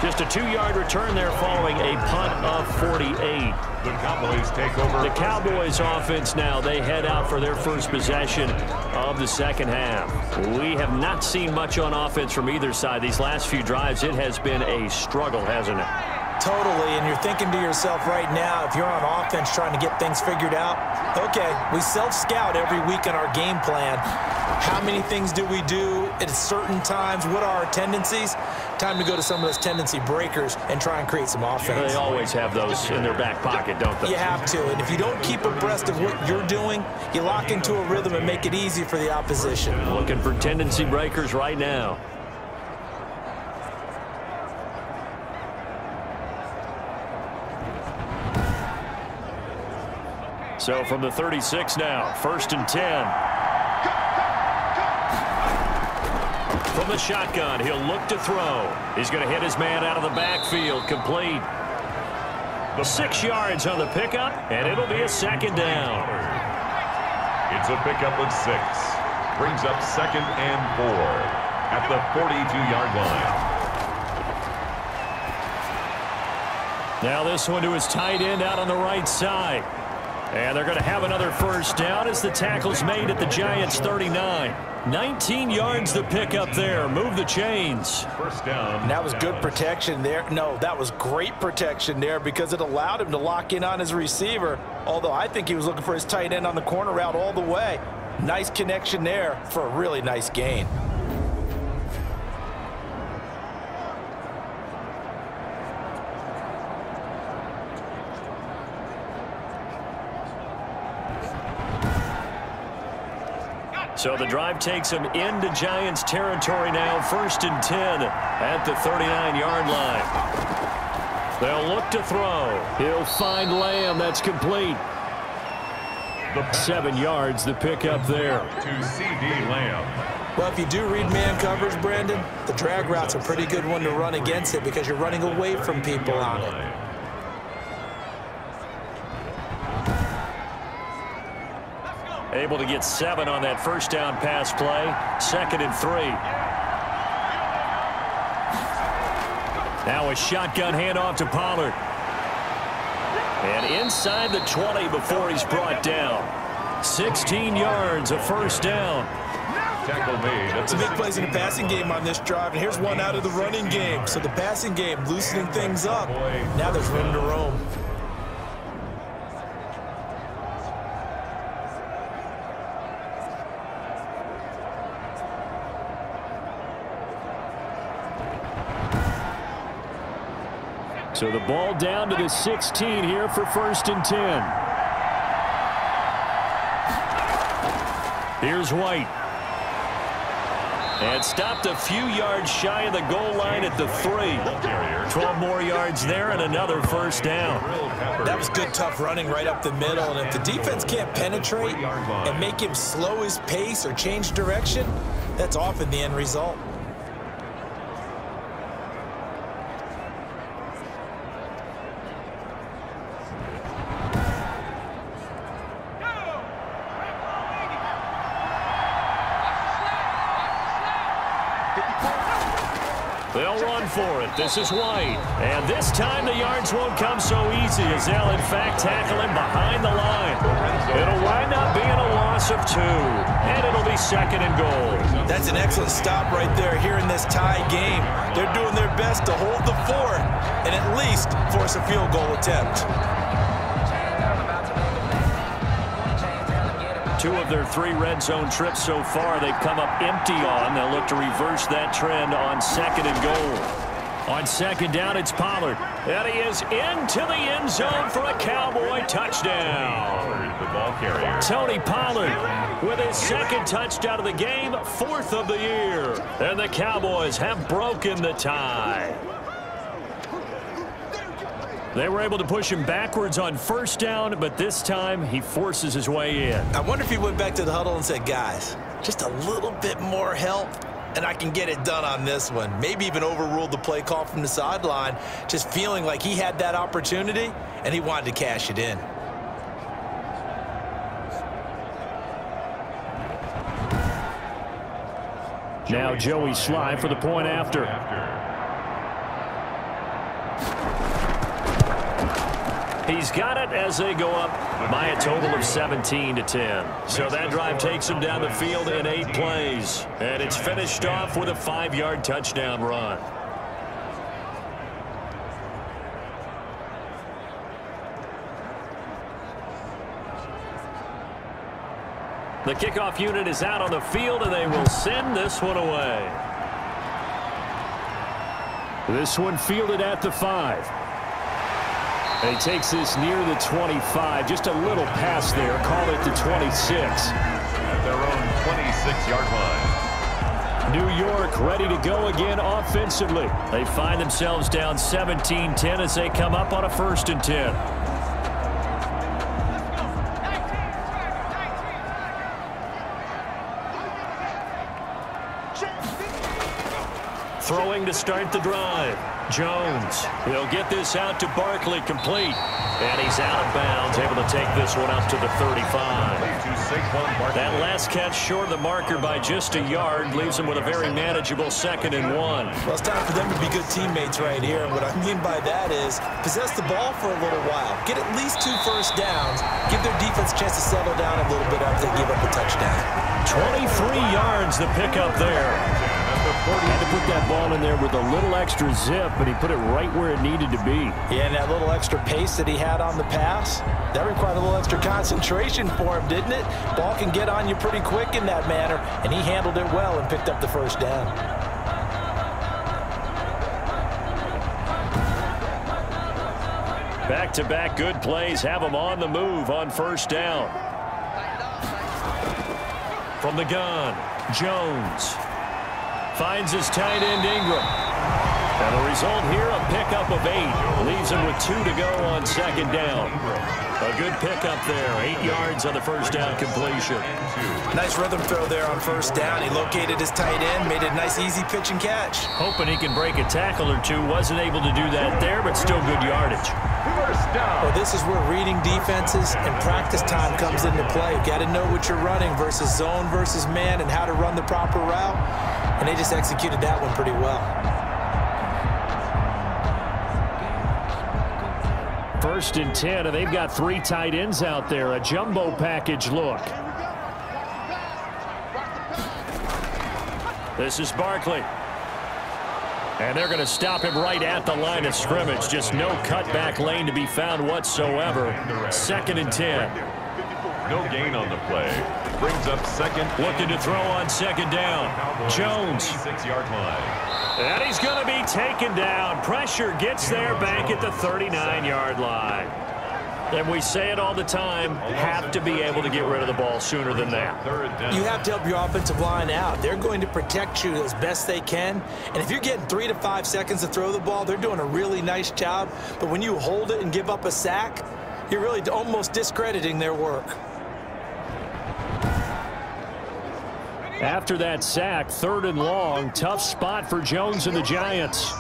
Just a 2-yard return there following a punt of 48. The Cowboys take over. The Cowboys offense now, they head out for their first possession of the second half. We have not seen much on offense from either side. These last few drives, it has been a struggle, hasn't it? Totally, and you're thinking to yourself right now, if you're on offense trying to get things figured out, okay, we self-scout every week in our game plan. How many things do we do at certain times? What are our tendencies? Time to go to some of those tendency breakers and try and create some offense. They always have those in their back pocket, don't they? You have to, and if you don't keep abreast of what you're doing, you lock into a rhythm and make it easy for the opposition. Looking for tendency breakers right now. So from the 36 now, 1st and 10. From From the shotgun, he'll look to throw. He's going to hit his man out of the backfield. Complete. 6 yards on the pickup, and it'll be a second down. It's a pickup of 6. Brings up 2nd and 4 at the 42-yard line. Now this one to his tight end out on the right side. And they're going to have another first down as the tackle's made at the Giants' 39. 19 yards the pickup there. Move the chains. First down. And that was good protection there. No, that was great protection there because it allowed him to lock in on his receiver. Although I think he was looking for his tight end on the corner route all the way. Nice connection there for a really nice gain. So the drive takes him into Giants territory now. 1st and 10 at the 39-yard line. They'll look to throw. He'll find Lamb. That's complete. 7 yards the pickup there. To C.D. Lamb. Well, if you do read man coverage, Brandon, the drag route's a pretty good one to run against it because you're running away from people on it. Able to get 7 on that first down pass play. 2nd and 3. Now a shotgun handoff to Pollard. And inside the 20 before he's brought down. 16 yards, a first down. Tackle made. Some big plays in the passing game on this drive, and here's one out of the running game. So the passing game loosening things up. Now there's room to roam. So the ball down to the 16 here for 1st and 10. Here's White. And stopped a few yards shy of the goal line at the 3. 12 more yards there and another first down. That was good, tough running right up the middle. And if the defense can't penetrate and make him slow his pace or change direction, that's often the end result. They'll run for it. This is White. And this time the yards won't come so easy as they'll, in fact, tackle him behind the line. It'll wind up being a loss of 2. And it'll be 2nd and goal. That's an excellent stop right there here in this tie game. They're doing their best to hold the fort and at least force a field goal attempt. 2 of their 3 red zone trips so far they've come up empty on. They'll look to reverse that trend on 2nd and goal. On 2nd down, it's Pollard. And he is into the end zone for a Cowboy touchdown. The ball carrier. Tony Pollard with his 2nd touchdown of the game, 4th of the year. And the Cowboys have broken the tie. They were able to push him backwards on 1st down, but this time he forces his way in. I wonder if he went back to the huddle and said, guys, just a little bit more help, and I can get it done on this one. Maybe even overruled the play call from the sideline, just feeling like he had that opportunity, and he wanted to cash it in. Now Joey Sly for the point after. He's got it as they go up by a total of 17-10. So that drive takes him down the field in 8 plays. And it's finished off with a 5-yard touchdown run. The kickoff unit is out on the field, and they will send this one away. This one fielded at the 5. And he takes this near the 25. Just a little pass there. Call it the 26. At their own 26-yard line. New York ready to go again offensively. They find themselves down 17-10 as they come up on a 1st and 10. Throwing to start the drive. Jones. He'll get this out to Barkley, complete. And he's out of bounds, able to take this one up to the 35. That last catch short of the marker by just a yard leaves him with a very manageable 2nd and 1. Well, it's time for them to be good teammates right here. And what I mean by that is possess the ball for a little while. Get at least 2 first downs. Give their defense a chance to settle down a little bit after they give up a touchdown. 23 yards the pickup there. Had to put that ball in there with a little extra zip, but he put it right where it needed to be. Yeah, and that little extra pace that he had on the pass, that required a little extra concentration for him, didn't it? Ball can get on you pretty quick in that manner, and he handled it well and picked up the first down. Back-to-back good plays have him on the move on first down. From the gun, Jones. Finds his tight end, Ingram. And the result here, a pickup of 8. Leaves him with 2 to go on 2nd down. A good pickup there. 8 yards on the first down completion. Nice rhythm throw there on first down. He located his tight end, made it a nice, easy pitch and catch. Hoping he can break a tackle or two. Wasn't able to do that there, but still good yardage. Well, this is where reading defenses and practice time comes into play. You got to know what you're running versus zone versus man and how to run the proper route. And they just executed that one pretty well. 1st and 10, and they've got 3 tight ends out there. A jumbo package look. This is Barkley. And they're going to stop him right at the line of scrimmage. Just no cutback lane to be found whatsoever. 2nd and 10. No gain on the play. Brings up 2nd. Looking to throw on 2nd down. Jones. 6-yard line. And he's going to be taken down. Pressure gets there back at the 39-yard line. And we say it all the time, have to be able to get rid of the ball sooner than that. You have to help your offensive line out. They're going to protect you as best they can. And if you're getting 3 to 5 seconds to throw the ball, they're doing a really nice job. But when you hold it and give up a sack, you're really almost discrediting their work. After that sack, 3rd and long, tough spot for Jones and the Giants.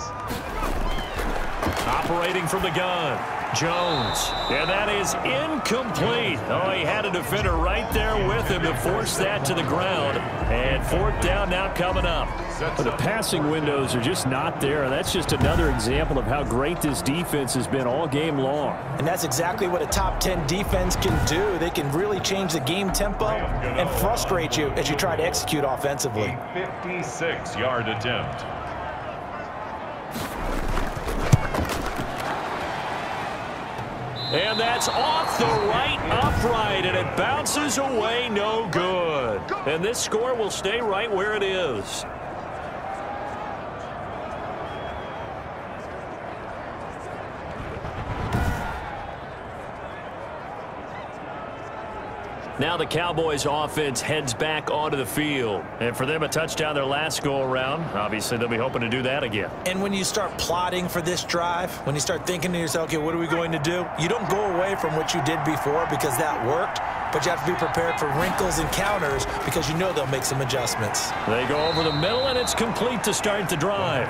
Operating from the gun, Jones. And that is incomplete. Oh, he had a defender right there with him to force that to the ground. And 4th down now coming up. But the passing windows are just not there. That's just another example of how great this defense has been all game long. And that's exactly what a top 10 defense can do. They can really change the game tempo and frustrate you as you try to execute offensively. 56-yard attempt. And that's off the right upright, and it bounces away, no good. And this score will stay right where it is. Now the Cowboys offense heads back onto the field. And for them, a touchdown their last go-around. Obviously, they'll be hoping to do that again. And when you start plotting for this drive, when you start thinking to yourself, okay, what are we going to do? You don't go away from what you did before because that worked, but you have to be prepared for wrinkles and counters because you know they'll make some adjustments. They go over the middle, and it's complete to start the drive.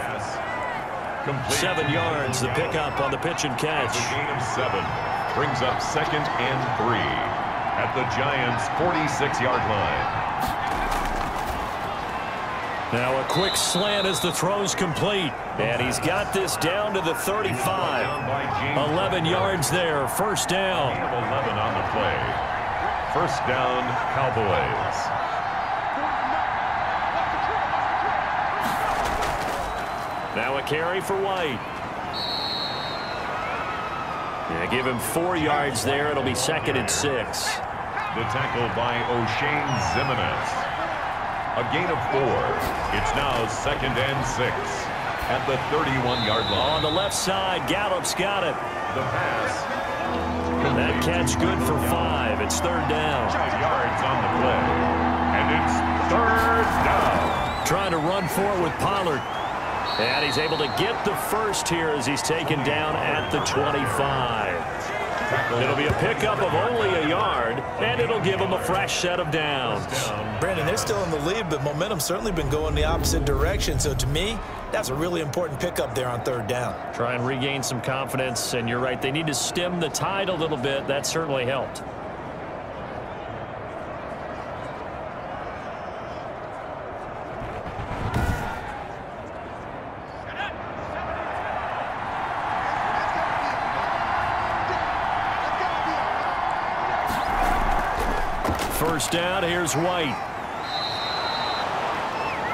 7 yards, the pickup on the pitch and catch. A gain of 7. Brings up 2nd and 3. At the Giants' 46-yard line. Now a quick slant as the throw's complete. And he's got this down to the 35. 11 yards there, 1st down. 11 on the play. 1st down, Cowboys. Now a carry for White. Yeah, give him 4 yards there. It'll be 2nd and 6. The tackle by O'Shane Zimenez. A gain of 4. It's now 2nd and 6 at the 31-yard line. On the left side, Gallup's got it. The pass. That catch good for 5. It's 3rd down. 5 yards on the play. And it's 3rd down. Trying to run for it with Pollard. And he's able to get the first here as he's taken down at the 25. It'll be a pickup of only a yard, and it'll give them a fresh set of downs. Brandon, they're still in the lead, but momentum's certainly been going the opposite direction. So to me, That's a really important pickup there on 3rd down. Try and regain some confidence, and you're right, they need to stem the tide a little bit. That certainly helped. First down, here's White.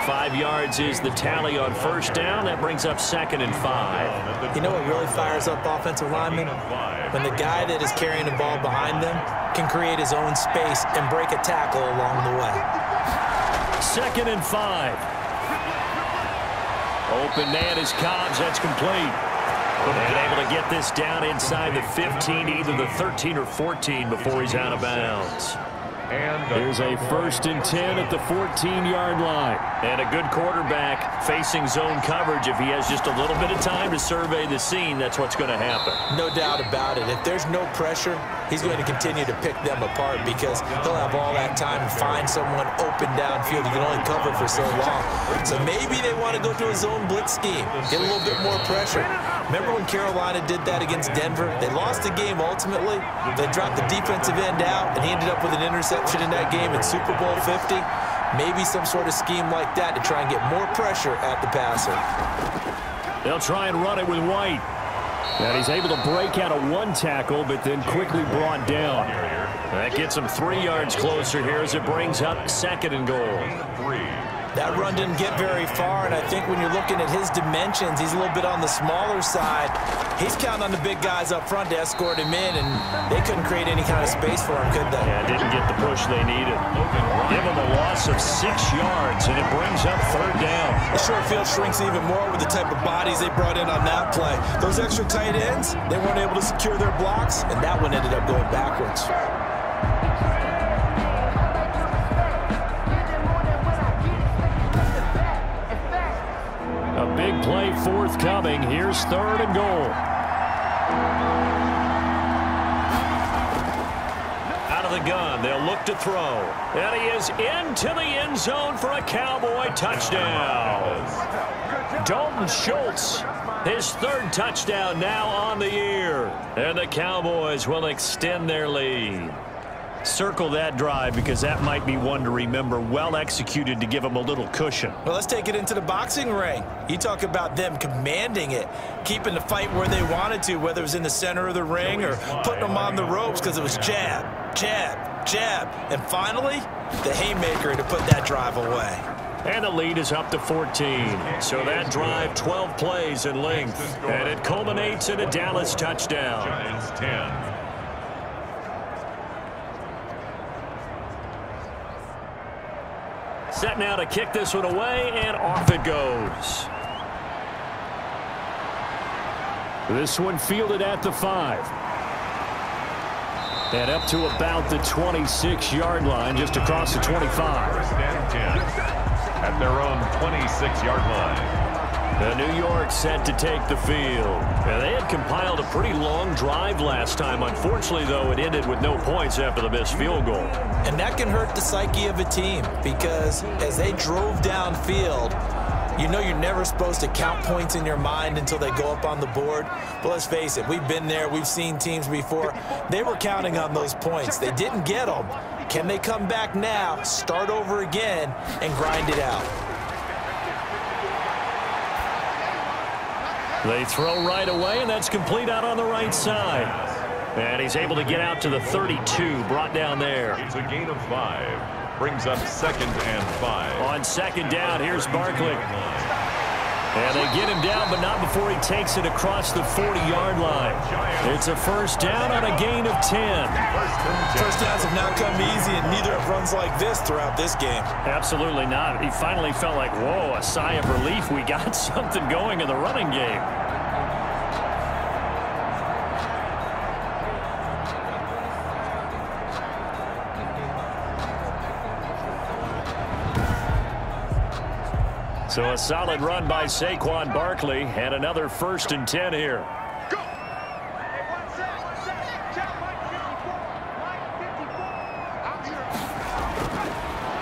5 yards is the tally on first down. That brings up 2nd and 5. You know what really fires up offensive linemen? When the guy that is carrying the ball behind them can create his own space and break a tackle along the way. 2nd and 5. Open man is Cobbs. That's complete. And able to get this down inside the 15, either the 13 or 14 before he's out of bounds. There's a 1st and 10 at the 14-yard line. And a good quarterback facing zone coverage. If he has just a little bit of time to survey the scene, that's what's going to happen. No doubt about it. If there's no pressure, he's going to continue to pick them apart because he'll have all that time to find someone open downfield. He can only cover for so long. So maybe they want to go to a zone blitz scheme, get a little bit more pressure. Remember when Carolina did that against Denver? They lost the game ultimately. They dropped the defensive end out, and he ended up with an interception in that game in Super Bowl 50. Maybe some sort of scheme like that to try and get more pressure at the passer. They'll try and run it with White. And he's able to break out of 1 tackle, but then quickly brought down. That gets him 3 yards closer here as it brings up 2nd and goal. That run didn't get very far, and I think when you're looking at his dimensions, he's a little bit on the smaller side. He's counting on the big guys up front to escort him in, and they couldn't create any kind of space for him, could they? Yeah, didn't get the push they needed. Give him a loss of 6 yards, and it brings up 3rd down. The short field shrinks even more with the type of bodies they brought in on that play. Those extra tight ends, they weren't able to secure their blocks, and that one ended up going backwards. A big play forthcoming. Here's 3rd and goal. Out of the gun, they'll look to throw. And he is into the end zone for a Cowboy touchdown. Dalton Schultz, his 3rd touchdown now on the year. And the Cowboys will extend their lead. Circle that drive because that might be one to remember. Well executed to give them a little cushion. Well, let's take it into the boxing ring. You talk about them commanding it, keeping the fight where they wanted to, whether it was in the center of the ring or putting them on the ropes because it was jab, jab, jab. And finally, the haymaker to put that drive away. And the lead is up to 14. So that drive, 12 plays in length. And it culminates in a Dallas touchdown. Giants 10. Set now to kick this one away, and off it goes. This one fielded at the 5. And up to about the 26-yard line, just across the 25. 1st and 10 at their own 26-yard line. New York set to take the field. And they had compiled a pretty long drive last time. Unfortunately, though, it ended with no points after the missed field goal. And that can hurt the psyche of a team because as they drove downfield, you know you're never supposed to count points in your mind until they go up on the board. But let's face it, we've been there. We've seen teams before. They were counting on those points. They didn't get them. Can they come back now, start over again, and grind it out? They throw right away, and that's complete out on the right side. And he's able to get out to the 32, brought down there. It's a gain of 5. Brings up 2nd and 5. On 2nd down, here's Barkley. And they get him down, but not before he takes it across the 40-yard line. It's a 1st down on a gain of 10. First downs have not come easy, and neither have runs like this throughout this game. Absolutely not. He finally felt like, whoa, a sigh of relief. We got something going in the running game. So a solid run by Saquon Barkley, and another 1st and 10 here.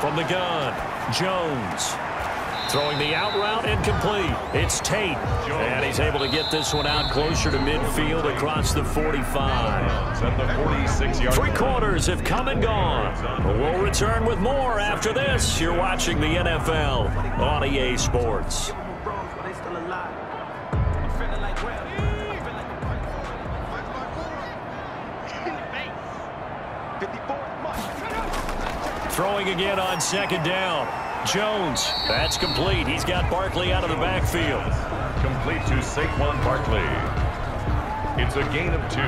From the gun, Jones. Throwing the out route incomplete. It's Tate. And he's able to get this one out closer to midfield across the 45. At the 46-yard 3 quarters have come and gone. We'll return with more after this. You're watching the NFL on EA Sports. Throwing again on second down. Jones, that's complete. He's got Barkley out of the backfield. complete to Saquon Barkley. It's a gain of 2.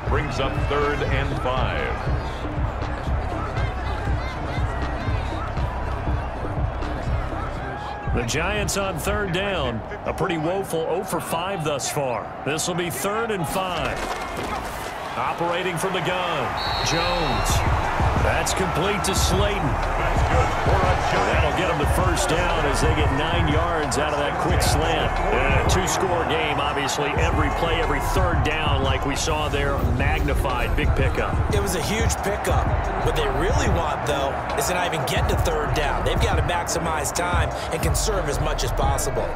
Brings up 3rd and 5. The Giants on 3rd down. A pretty woeful 0 for 5 thus far. This will be 3rd and 5. Operating from the gun. Jones. That's complete to Slayton. That'll get them the first down as they get 9 yards out of that quick slant. And a 2-score game, obviously. Every play, every 3rd down, like we saw there, magnified. Big pickup. It was a huge pickup. What they really want, though, is to not even get to 3rd down. They've got to maximize time and conserve as much as possible.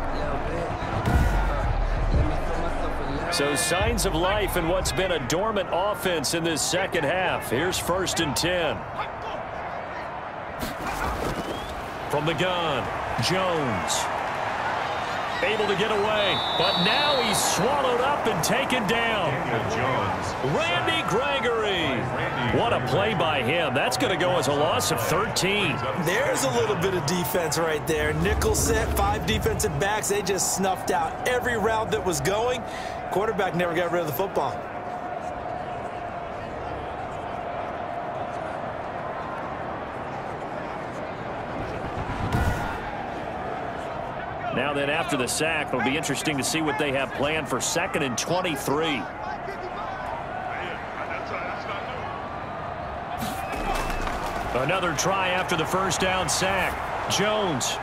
So signs of life in what's been a dormant offense in this second half. Here's 1st and 10. From the gun, Jones. Able to get away, but now he's swallowed up and taken down. Randy Gregory. What a play by him. That's going to go as a loss of 13. There's a little bit of defense right there. Nickel set, 5 defensive backs. They just snuffed out every route that was going. Quarterback never got rid of the football. Now then, after the sack, it'll be interesting to see what they have planned for 2nd and 23. Another try after the first down sack. Jones.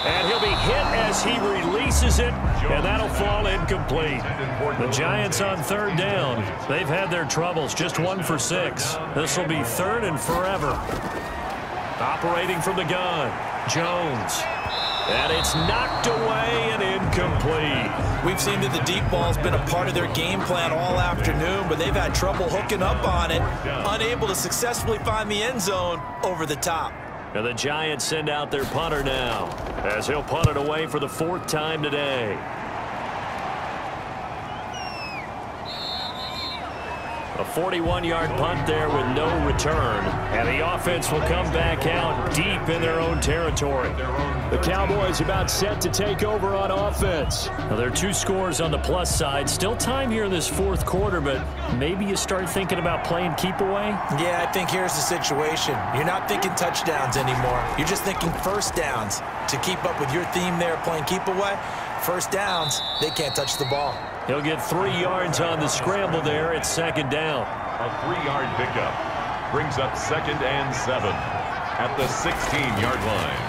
And he'll be hit as he releases it, and that'll fall incomplete. The Giants on 3rd down. They've had their troubles, just 1 for 6. This will be 3rd and forever. Operating from the gun, Jones. And it's knocked away and incomplete. We've seen that the deep ball's been a part of their game plan all afternoon, but they've had trouble hooking up on it, unable to successfully find the end zone over the top. And the Giants send out their punter now, as he'll punt it away for the 4th time today. A 41-yard punt there with no return. And the offense will come back out deep in their own territory. The Cowboys about set to take over on offense. Now, there are 2 scores on the plus side. Still time here in this 4th quarter, but maybe you start thinking about playing keep away? Yeah, I think here's the situation. You're not thinking touchdowns anymore. You're just thinking first downs. To keep up with your theme there, playing keep away, first downs, they can't touch the ball. He'll get 3 yards on the scramble there at 2nd down. A 3-yard pickup brings up 2nd and 7 at the 16-yard line.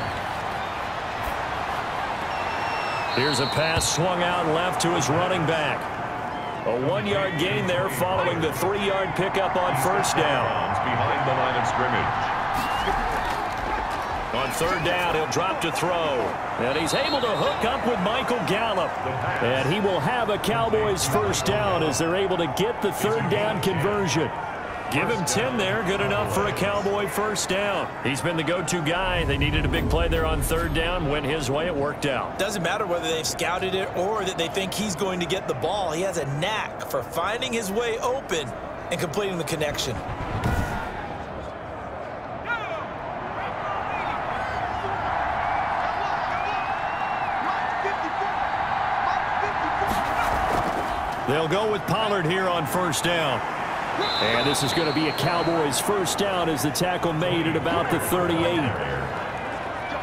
Here's a pass swung out left to his running back. A 1-yard gain there following the 3-yard pickup on first down. Behind the line of scrimmage. On 3rd down, he'll drop to throw. And he's able to hook up with Michael Gallup. And he will have a Cowboys first down as they're able to get the 3rd down conversion. Give him 10 there, good enough for a Cowboy first down. He's been the go-to guy. They needed a big play there on 3rd down. Went his way, it worked out. Doesn't matter whether they've scouted it or that they think he's going to get the ball. He has a knack for finding his way open and completing the connection. They'll go with Pollard here on first down. And this is going to be a Cowboys first down as the tackle made at about the 38.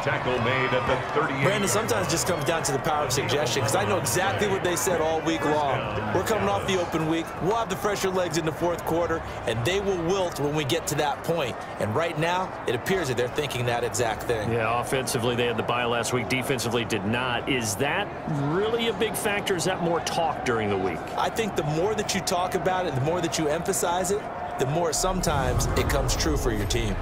Tackle made at the 38. Brandon, sometimes it just comes down to the power of suggestion, because I know exactly what they said all week long. We're coming off the open week. We'll have the fresher legs in the 4th quarter, and they will wilt when we get to that point. And right now, it appears that they're thinking that exact thing. Yeah, offensively, they had the bye last week. Defensively, did not. Is that really a big factor? Is that more talk during the week? I think the more that you talk about it, the more that you emphasize it, the more sometimes it comes true for your team.